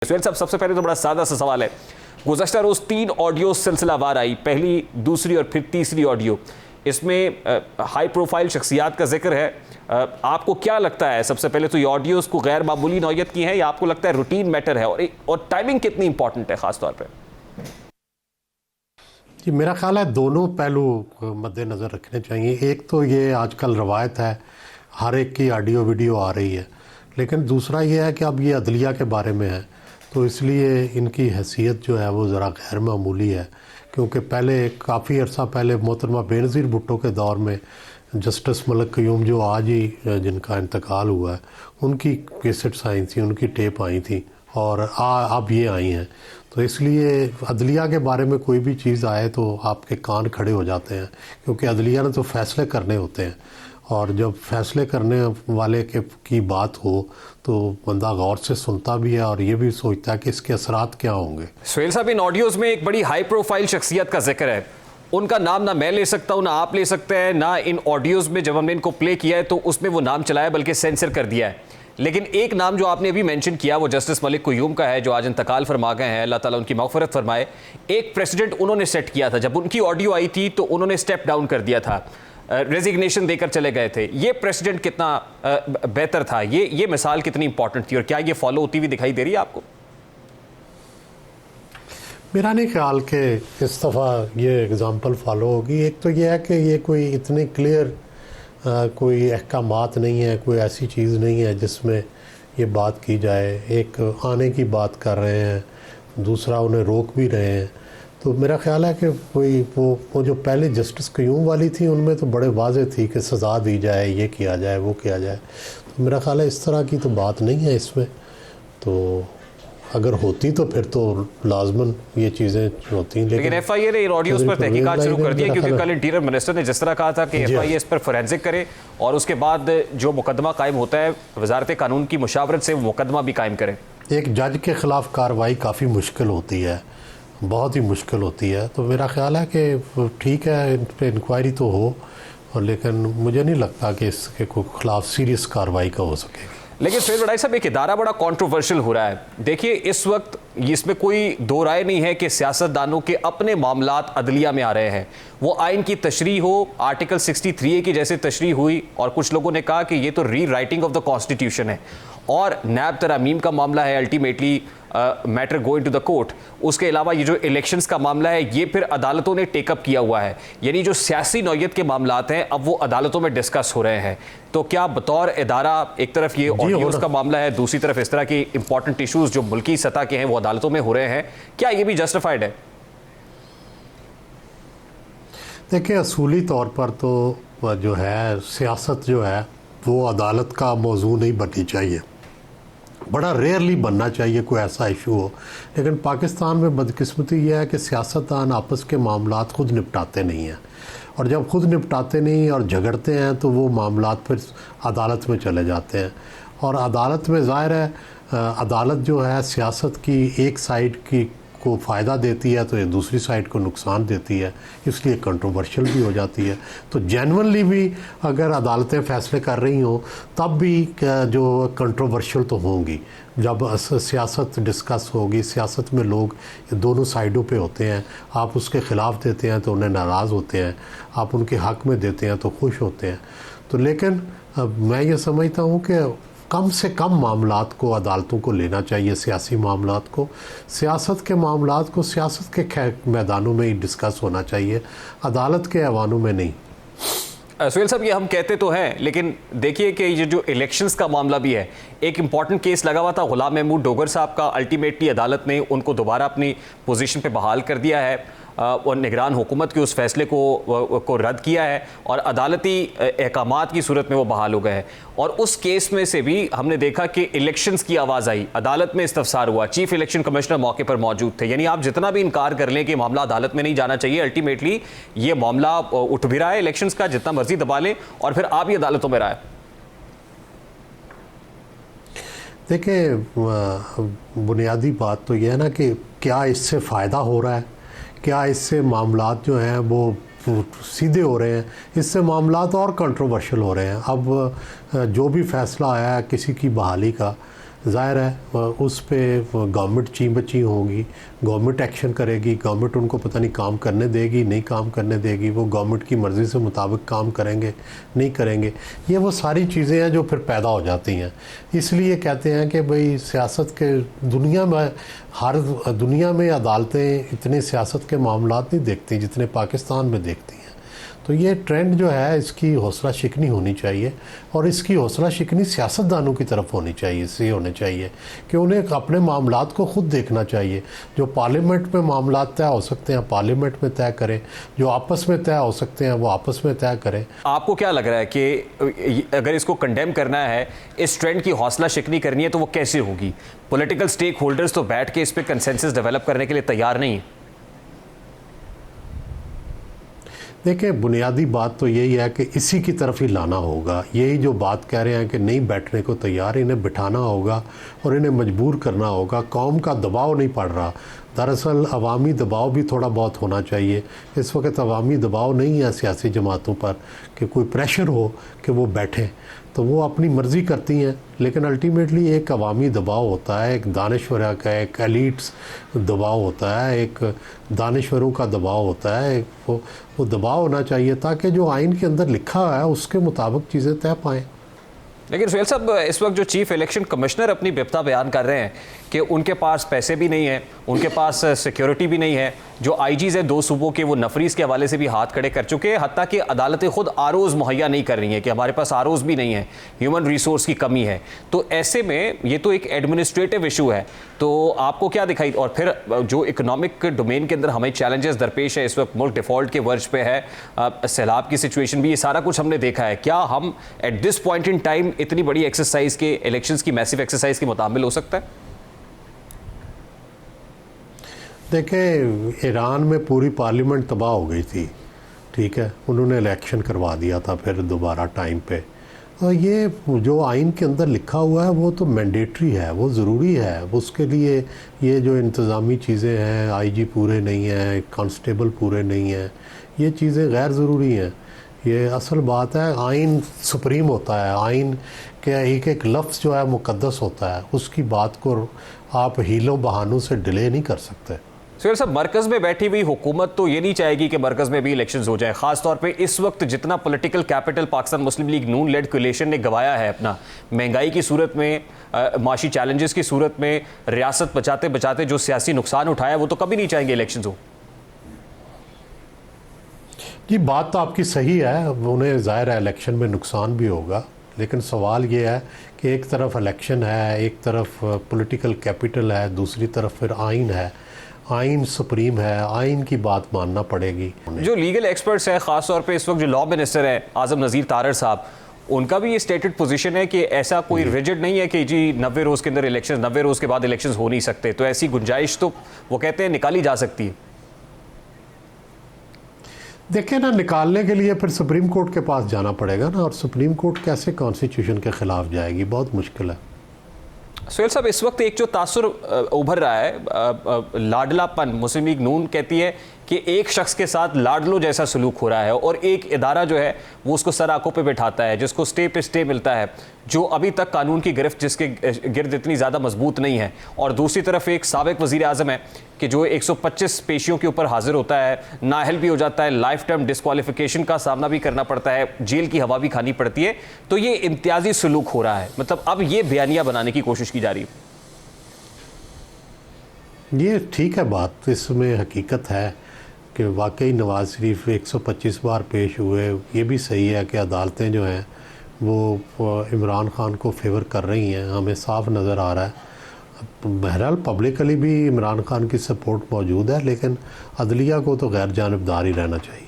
सुहेल साहब, सबसे पहले तो बड़ा सादा सा सवाल है। गुज़श्ता रोज़ 3 ऑडियो सिलसिलावार आई, पहली, दूसरी और फिर तीसरी ऑडियो। इसमें हाई प्रोफाइल शख्सियात का जिक्र है। आपको क्या लगता है, सबसे पहले तो ये ऑडियोज़ को गैर मामूली नौयत की हैं या आपको लगता है रूटीन मैटर है, और टाइमिंग कितनी इंपॉर्टेंट है ख़ास तौर पर? जी, मेरा ख्याल है दोनों पहलू मद्देनज़र रखने चाहिए। एक तो ये आजकल रवायत है, हर एक की ऑडियो वीडियो आ रही है, लेकिन दूसरा ये है कि अब ये अदलिया के बारे में है, तो इसलिए इनकी हैसियत जो है वो ज़रा गैर मामूली है। क्योंकि पहले काफ़ी अर्सा पहले मोहतरमा बेनज़ीर भुट्टो के दौर में जस्टिस मलिक क़य्यूम जो आज ही जिनका इंतकाल हुआ है, उनकी कैसेट्स आई थी, उनकी टेप आई थी, और अब ये आई हैं। तो इसलिए अदलिया के बारे में कोई भी चीज़ आए तो आपके कान खड़े हो जाते हैं, क्योंकि अदलिया ने तो फ़ैसले करने होते हैं, और जब फैसले करने वाले की बात हो तो बंदा गौर से सुनता भी है और ये भी सोचता है कि इसके असरात क्या होंगे। सुहेल साहब, इन ऑडियोज़ में एक बड़ी हाई प्रोफाइल शख्सियत का जिक्र है। उनका नाम ना मैं ले सकता हूँ, ना आप ले सकते हैं, ना इन ऑडियोज़ में जब हमने इनको प्ले किया है तो उसमें वो नाम चलाया, बल्कि सेंसर कर दिया है। लेकिन एक नाम जो आपने अभी मेंशन किया वो जस्टिस मलिक क़य्यूम का है, जो आज इंतकाल फरमा गए हैं, अल्लाह ताला उनकी मग़फ़िरत फरमाए। एक प्रेसिडेंट उन्होंने सेट किया था, जब उनकी ऑडियो आई थी तो उन्होंने स्टेप डाउन कर दिया था, रेजिग्नेशन देकर चले गए थे। ये प्रेसिडेंट कितना बेहतर था, ये मिसाल कितनी इंपॉर्टेंट थी, और क्या ये फॉलो होती हुई दिखाई दे रही है आपको? मेरा नहीं ख्याल कि इस दफ़ा ये एग्ज़ाम्पल फॉलो होगी। एक तो ये है कि ये कोई इतनी क्लियर कोई अहकामात नहीं है, कोई ऐसी चीज़ नहीं है जिसमें ये बात की जाए। एक आने की बात कर रहे हैं, दूसरा उन्हें रोक भी रहे हैं। तो मेरा ख्याल है कि कोई वो जो पहले जस्टिस क़य्यूम वाली थी उनमें तो बड़े वाज़े थी कि सज़ा दी जाए, ये किया जाए, वो किया जाए। तो मेरा ख्याल है इस तरह की तो बात नहीं है इसमें। तो अगर होती तो फिर तो लाजमन ये चीज़ें होती। लेकिन FIA ने इन ऑडियोज़ पर तहकीकात शुरू कर दी है, क्योंकि कल इंटीरियर मिनिस्टर ने जिस तरह कहा था कि FIA इस पर फोरेंसिक करे और उसके बाद जो मुकदमा कायम होता है वजारत कानून की मुशावरत से वो मुकदमा भी कायम करें। एक जज के ख़िलाफ़ कार्रवाई काफ़ी मुश्किल होती है, बहुत ही मुश्किल होती है। तो मेरा ख्याल है कि ठीक है, इन पर इंक्वायरी तो हो, और लेकिन मुझे नहीं लगता कि इसके खिलाफ सीरियस कार्रवाई का हो सकेगी। लेकिन सुहेल बड़ाई साहब, एक इदारा बड़ा कंट्रोवर्शियल हो रहा है। देखिए, इस वक्त इसमें कोई दो राय नहीं है कि सियासतदानों के अपने मामलात अदलिया में आ रहे हैं। वो आइन की तशरीह हो, आर्टिकल 63A की जैसे तशरीह हुई, और कुछ लोगों ने कहा कि ये तो री राइटिंग ऑफ द कॉन्स्टिट्यूशन है, और नैब तरमीम का मामला है, ultimately matter going to the court. उसके अलावा ये जो इलेक्शंस का मामला है ये फिर अदालतों ने टेकअप किया हुआ है। यानी जो सियासी नौयत के मामलात हैं अब वो अदालतों में डिस्कस हो रहे हैं। तो क्या बतौर इदारा एक तरफ ये ऑडियोज का मामला है, दूसरी तरफ इस तरह के इंपॉर्टेंट इशूज़ जो मुल्की सतह के हैं वो अदालतों में हो रहे हैं, क्या ये भी जस्टिफाइड है? देखिए, असूली तौर पर तो जो है सियासत जो है वो अदालत का मौजू नहीं बननी चाहिए, बड़ा रेयरली बनना चाहिए कोई ऐसा इशू हो। लेकिन पाकिस्तान में बदकिस्मती यह है कि सियासतदान आपस के मामलात ख़ुद निपटाते नहीं हैं, और जब ख़ुद निपटाते नहीं और झगड़ते हैं तो वो मामलात फिर अदालत में चले जाते हैं। और अदालत में ज़ाहिर है अदालत जो है सियासत की एक साइड की को फ़ायदा देती है तो ये दूसरी साइड को नुकसान देती है, इसलिए कंट्रोवर्शियल भी हो जाती है। तो जेन्युइनली भी अगर अदालतें फ़ैसले कर रही हों तब भी जो कंट्रोवर्शियल तो होंगी। जब सियासत डिस्कस होगी, सियासत में लोग दोनों साइडों पे होते हैं, आप उसके ख़िलाफ़ देते हैं तो उन्हें नाराज़ होते हैं, आप उनके हक़ में देते हैं तो खुश होते हैं। तो लेकिन मैं ये समझता हूँ कि कम से कम मामलात को अदालतों को लेना चाहिए, सियासी मामलात को, सियासत के मामलात को सियासत के मैदानों में ही डिस्कस होना चाहिए, अदालत के ऐवानों में नहीं। सुहेल साहब, ये हम कहते तो हैं, लेकिन देखिए कि ये जो इलेक्शंस का मामला भी है, एक इंपॉर्टेंट केस लगा हुआ था गुलाम महमूद डोगर साहब का। अल्टीमेटली अदालत ने उनको दोबारा अपनी पोजीशन पे बहाल कर दिया है और निगरान हुकूमत के उस फैसले को रद्द किया है, और अदालती अहकामात की सूरत में वो बहाल हो गए हैं। और उस केस में से भी हमने देखा कि इलेक्शंस की आवाज़ आई, अदालत में इस्तफसार हुआ, चीफ इलेक्शन कमिश्नर मौके पर मौजूद थे। यानी आप जितना भी इनकार कर लें कि मामला अदालत में नहीं जाना चाहिए, अल्टीमेटली ये मामला उठ भी रहा है इलेक्शंस का, जितना मर्जी दबा लें, और फिर आप ही अदालतों में रहा है। देखिए, बुनियादी बात तो यह है ना कि क्या इससे फ़ायदा हो रहा है, क्या इससे मामलात जो हैं वो सीधे हो रहे हैं, इससे मामलात और कंट्रोवर्शियल हो रहे हैं। अब जो भी फ़ैसला आया है किसी की बहाली का, ज़ाहिर है उस पे गवर्नमेंट ची बची होगी, गवर्नमेंट एक्शन करेगी, गवर्नमेंट उनको पता नहीं काम करने देगी नहीं काम करने देगी, वो गवर्नमेंट की मर्ज़ी से मुताबिक काम करेंगे नहीं करेंगे, ये वो सारी चीज़ें हैं जो फिर पैदा हो जाती हैं। इसलिए कहते हैं कि भाई सियासत के दुनिया में, हर दुनिया में अदालतें इतने सियासत के मामलात नहीं देखती जितने पाकिस्तान में देखती हैं। तो ये ट्रेंड जो है इसकी हौसला शिकनी होनी चाहिए, और इसकी हौसला शिकनी सियासतदानों की तरफ होनी चाहिए, इससे होने चाहिए कि उन्हें अपने मामलात को ख़ुद देखना चाहिए। जो पार्लियामेंट में मामलात तय हो सकते हैं पार्लियामेंट में तय करें, जो आपस में तय हो सकते हैं वो आपस में तय करें। आपको क्या लग रहा है कि अगर इसको कंडेम करना है, इस ट्रेंड की हौसला शिकनी करनी है, तो वो कैसे होगी? पॉलिटिकल स्टेक होल्डर्स तो बैठ के इस पर कंसेंसस डेवलप करने के लिए तैयार नहीं। देखिए, बुनियादी बात तो यही है कि इसी की तरफ ही लाना होगा। यही जो बात कह रहे हैं कि नहीं बैठने को तैयार, इन्हें बिठाना होगा और इन्हें मजबूर करना होगा। कौम का दबाव नहीं पड़ रहा, दरअसल अवामी दबाव भी थोड़ा बहुत होना चाहिए। इस वक्त अवामी दबाव नहीं है सियासी जमातों पर कि कोई प्रेशर हो कि वो बैठें, तो वो अपनी मर्ज़ी करती हैं, लेकिन अल्टीमेटली एक अवामी दबाव होता है, एक दानश्वर का, एक एलिट्स दबाव होता है, एक दानश्वरों का दबाव होता है। वो दबाव होना चाहिए ताकि जो आइन के अंदर लिखा है उसके मुताबिक चीज़ें तय पाएँ। लेकिन सुहेल साहब, इस वक्त जो चीफ इलेक्शन कमिश्नर अपनी विपदा बयान कर रहे हैं कि उनके पास पैसे भी नहीं है, उनके पास सिक्योरिटी भी नहीं है, जो आईजीज़ हैं दो सूबों के वो नफरीस के हवाले से भी हाथ खड़े कर चुके हैं, हत्ता कि अदालतें खुद आरओज़ मुहैया नहीं कर रही हैं कि हमारे पास आरओज़ भी नहीं है, ह्यूमन रिसोर्स की कमी है। तो ऐसे में ये तो एक एडमिनिस्ट्रेटिव इशू है, तो आपको क्या दिखाई? और फिर जो इकोनॉमिक डोमेन के अंदर हमें चैलेंजेस दरपेश है, इस वक्त मुल्क डिफ़ॉल्ट के वर्ज पे है, सैलाब की सिचुएशन भी, ये सारा कुछ हमने देखा है। क्या हम at this point in time इतनी बड़ी एक्सरसाइज के, इलेक्शंस की मैसिव एक्सरसाइज के मुताबिल हो सकता है? देखें, ईरान में पूरी पार्लियामेंट तबाह हो गई थी, ठीक है, उन्होंने इलेक्शन करवा दिया था फिर दोबारा टाइम पे। और ये जो आइन के अंदर लिखा हुआ है वो तो मैंडेटरी है, वो ज़रूरी है। उसके लिए ये जो इंतज़ामी चीज़ें हैं, आईजी पूरे नहीं हैं, कांस्टेबल पूरे नहीं हैं, ये चीज़ें गैर ज़रूरी हैं। ये असल बात है, आइन सुप्रीम होता है, आइन के एक लफ्ज़ जो है मुक़द्दस होता है, उसकी बात को आप हीलों बहानों से डिले नहीं कर सकते। सुहेल साहब, मरकज़ में बैठी हुई हुकूमत तो ये नहीं चाहेगी कि मरकज़ में भी इलेक्शंस हो जाए, ख़ासतौर पे इस वक्त जितना पॉलिटिकल कैपिटल पाकिस्तान मुस्लिम लीग नून लेड कोलिशन ने गंवाया है अपना, महंगाई की सूरत में, माशी चैलेंजेस की सूरत में, रियासत बचाते बचाते जो सियासी नुकसान उठाया, वो तो कभी नहीं चाहेंगे इलेक्शंस हो। जी, बात तो आपकी सही है, उन्हें ज़ाहिर है इलेक्शन में नुकसान भी होगा, लेकिन सवाल ये है कि एक तरफ इलेक्शन है, एक तरफ पॉलिटिकल कैपिटल है, दूसरी तरफ फिर आइन है, आइन सुप्रीम है, आइन की बात मानना पड़ेगी। जो लीगल एक्सपर्ट्स हैं, ख़ासतौर पे इस वक्त जो लॉ मिनिस्टर है आज़म नज़ीर तारड़ साहब, उनका भी ये स्टेटेड पोजीशन है कि ऐसा कोई रिजिड नहीं है कि जी 90 रोज़ के अंदर इलेक्शन, 90 रोज़ के बाद इलेक्शन हो नहीं सकते, तो ऐसी गुंजाइश तो वो कहते हैं निकाली जा सकती है। देखें ना, निकालने के लिए फिर सुप्रीम कोर्ट के पास जाना पड़ेगा ना, और सुप्रीम कोर्ट कैसे कॉन्स्टिट्यूशन के ख़िलाफ़ जाएगी, बहुत मुश्किल है। सुहेल साहब, इस वक्त एक जो तासुर उभर रहा है, लाडलापन, मुस्लिम लीग नून कहती है कि एक शख्स के साथ लाडलो जैसा सलूक हो रहा है और एक इदारा जो है वो उसको सर आंखों पे बैठाता है, जिसको स्टे पे स्टे मिलता है, जो अभी तक कानून की गिरफ्त जिसके गिर्द इतनी ज़्यादा मजबूत नहीं है। और दूसरी तरफ एक साबिक वज़ीर आज़म है कि जो 125 पेशियों के ऊपर हाजिर होता है, नाअहल भी हो जाता है, लाइफ टाइम डिस्क्वालिफिकेशन का सामना भी करना पड़ता है, जेल की हवा भी खानी पड़ती है। तो ये इम्तियाजी सलूक हो रहा है, मतलब अब ये बयानिया बनाने की कोशिश की जा रही है। ये ठीक है, बात इसमें हकीकत है कि वाकई नवाज़ शरीफ 125 बार पेश हुए। ये भी सही है कि अदालतें जो हैं वो इमरान खान को फेवर कर रही हैं, हमें साफ नज़र आ रहा है। बहरहाल पब्लिकली भी इमरान खान की सपोर्ट मौजूद है, लेकिन अदलिया को तो गैर जानिबदार ही रहना चाहिए।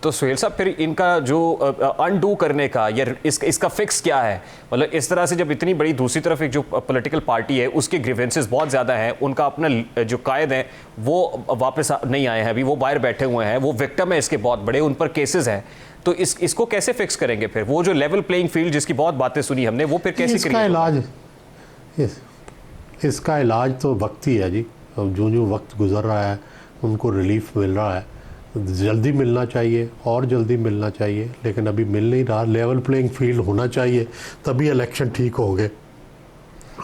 तो सुहेल साहब, फिर इनका जो अनडू करने का या इसका फिक्स क्या है? मतलब इस तरह से जब इतनी बड़ी, दूसरी तरफ एक जो पॉलिटिकल पार्टी है उसके ग्रीवेंसेस बहुत ज़्यादा हैं, उनका अपना जो कायद हैं वो वापस नहीं आए हैं, अभी वो बाहर बैठे हुए हैं, वो विक्टिम है इसके बहुत बड़े, उन पर केसेस हैं, तो इसको कैसे फिक्स करेंगे? फिर वो जो लेवल प्लेइंग फील्ड जिसकी बहुत बातें सुनी हमने, वो फिर कैसे इसका इलाज तो वक्त ही है जी। अब जो वक्त गुजर रहा है उनको रिलीफ मिल रहा है, जल्दी मिलना चाहिए और जल्दी मिलना चाहिए, लेकिन अभी मिल नहीं रहा। लेवल प्लेइंग फील्ड होना चाहिए, तभी इलेक्शन ठीक होंगे।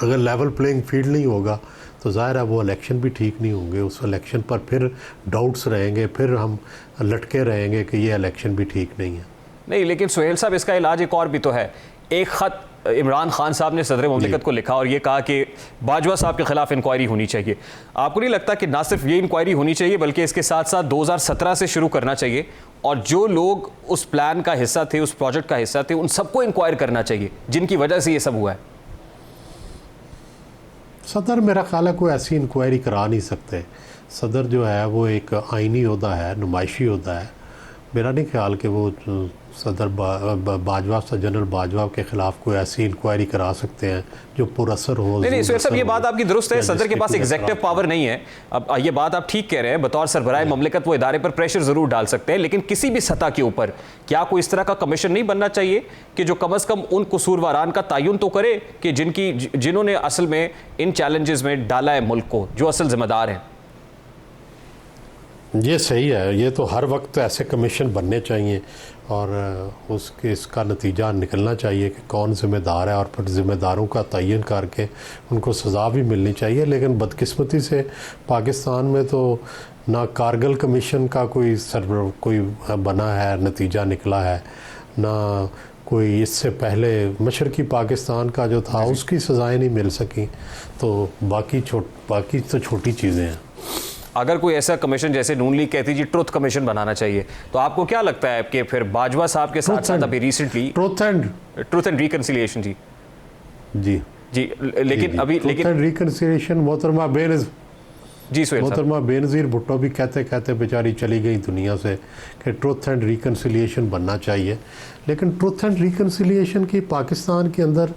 अगर लेवल प्लेइंग फील्ड नहीं होगा तो ज़ाहिर है वो इलेक्शन भी ठीक नहीं होंगे, उस इलेक्शन पर फिर डाउट्स रहेंगे, फिर हम लटके रहेंगे कि ये इलेक्शन भी ठीक नहीं है। नहीं, लेकिन सुहेल साहब इसका इलाज एक और भी तो है। एक ख़त इमरान खान साहब ने सदर मुमलिकत को लिखा और ये कहा कि बाजवा साहब के खिलाफ इंक्वायरी होनी चाहिए। आपको नहीं लगता कि ना सिर्फ ये इंक्वायरी होनी चाहिए बल्कि इसके साथ साथ 2017 से शुरू करना चाहिए और जो लोग उस प्लान का हिस्सा थे, उस प्रोजेक्ट का हिस्सा थे, उन सबको इंक्वायर करना चाहिए जिनकी वजह से ये सब हुआ है? सदर मेरा ख्याल है कोई ऐसी इंक्वायरी करा नहीं सकते। सदर जो है वो एक आइनी ओहदा है, नुमाइशी ओहदा है। मेरा नहीं ख्याल कि वो सदर बाजवा जनरल बाजवा के खिलाफ कोई ऐसी इंक्वायरी करा सकते हैं जो पुरअसर हो। नहीं सुहेल साहब, ये बात आपकी दुरुस्त है, सदर के पास एग्जीक्यूटिव पावर नहीं है। अब ये बात आप ठीक कह रहे हैं, बतौर सरबराह ममलिकत वो इदारे पर प्रेशर जरूर डाल सकते हैं, लेकिन किसी भी सतह के ऊपर क्या कोई इस तरह का कमीशन नहीं बनना चाहिए कि जो कम अज़ कम उन कसूरवारान का तयन तो करे कि जिन्होंने असल में इन चैलेंजेस में डाला है मुल्क को, जो असल जिम्मेदार हैं? ये सही है, ये तो हर वक्त ऐसे कमीशन बनने चाहिए और उसके इसका नतीजा निकलना चाहिए कि कौन ज़िम्मेदार है और फिर ज़िम्मेदारों का तयन करके उनको सज़ा भी मिलनी चाहिए। लेकिन बदकिस्मती से पाकिस्तान में तो ना कारगिल कमीशन का कोई बना है, नतीजा निकला है, ना कोई इससे पहले मशरकी पाकिस्तान का जो था उसकी सज़ाएँ नहीं मिल सकी। तो बाकी तो छोटी चीज़ें हैं। अगर कोई ऐसा कमीशन जैसे नून लीग कहती जी ट्रुथ कमीशन बनाना चाहिए, तो आपको क्या लगता है कि फिर बाजवा साहब के साथ साथ अभी रिसेंटली ट्रुथ एंड रिकंसिलिएशन जी लेकिन जी, अभी ट्रुथ एंड रिकंसिलिएशन मोहतरमा बेनज़ीर भुट्टो भी कहते बेचारी चली गई दुनिया से कि ट्रुथ एंड रिकंसिलिएशन बनना चाहिए। लेकिन ट्रुथ एंड रिकंसिलिएशन की पाकिस्तान के अंदर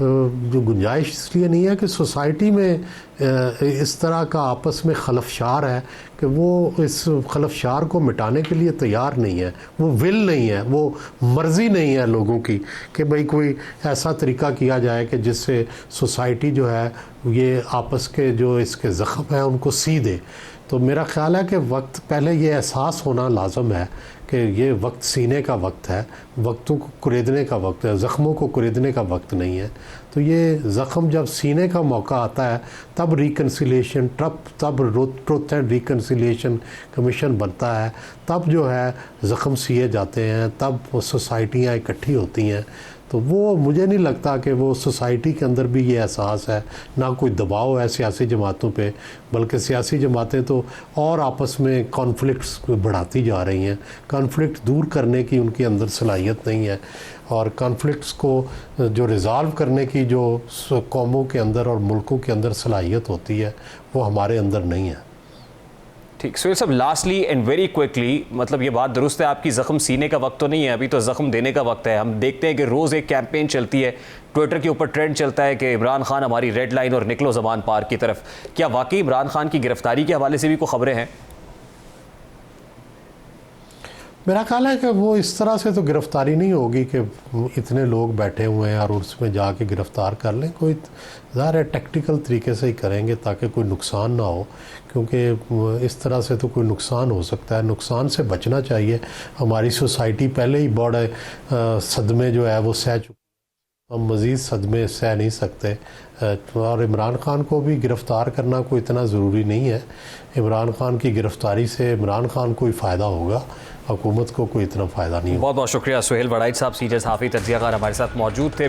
जो गुंजाइश इसलिए नहीं है कि सोसाइटी में इस तरह का आपस में खलफशार है कि वो इस खलफशार को मिटाने के लिए तैयार नहीं है, वो विल नहीं है, वो मर्ज़ी नहीं है लोगों की कि भाई कोई ऐसा तरीका किया जाए कि जिससे सोसाइटी जो है ये आपस के जो इसके ज़ख्म हैं उनको सी दे। तो मेरा ख़्याल है कि वक्त पहले ये एहसास होना लाजम है कि ये वक्त सीने का वक्त है, वक्तों को कुरेदने का वक्त है, ज़ख्मों को कुरेदने का वक्त नहीं है। तो ये ज़ख्म जब सीने का मौका आता है तब रिकन्सिलिएशन तब ट्रुथ एंड रिकन्सिलिएशन कमीशन बनता है, तब जो है ज़ख्म सिए जाते हैं, तब सोसाइटियाँ इकट्ठी होती हैं। तो वो मुझे नहीं लगता कि वो सोसाइटी के अंदर भी ये एहसास है, ना कोई दबाव है सियासी जमातों पे, बल्कि सियासी जमातें तो और आपस में कॉन्फ्लिक्ट्स बढ़ाती जा रही हैं। कॉन्फ्लिक्ट दूर करने की उनके अंदर सलाहियत नहीं है और कॉन्फ्लिक्ट्स को जो रिज़ॉल्व करने की जो कौमों के अंदर और मुल्कों के अंदर सलाहियत होती है वो हमारे अंदर नहीं है। ठीक, सो ये सब लास्टली एंड वेरी क्विकली, मतलब ये बात दुरुस्त है आपकी, ज़ख्म सीने का वक्त तो नहीं है, अभी तो ज़ख्म देने का वक्त है। हम देखते हैं कि रोज़ एक कैंपेन चलती है, ट्विटर के ऊपर ट्रेंड चलता है कि इमरान खान हमारी रेड लाइन और निकलो ज़बान पार की तरफ। क्या वाकई इमरान खान की गिरफ्तारी के हवाले से भी कोई खबरें हैं? मेरा ख्याल है कि वो इस तरह से तो गिरफ़्तारी नहीं होगी कि इतने लोग बैठे हुए हैं और उसमें जाके गिरफ़्तार कर लें। कोई ज़ाहिर है टेक्निकल तरीके से ही करेंगे ताकि कोई नुकसान ना हो, क्योंकि इस तरह से तो कोई नुकसान हो सकता है। नुकसान से बचना चाहिए। हमारी सोसाइटी पहले ही बड़े सदमे जो है वो सह चुकी, हम मज़ीद सदमे सह नहीं सकते। और इमरान खान को भी गिरफ़्तार करना कोई इतना ज़रूरी नहीं है। इमरान खान की गिरफ़्तारी से इमरान खान को ही फ़ायदा होगा, हुकूमत को कोई इतना फ़ायदा नहीं होगा। बहुत बहुत शुक्रिया सुहेल वड़ाइच साहब, सीनियर सहाफ़ी तज्ज़ियाकार हमारे साथ मौजूद थे।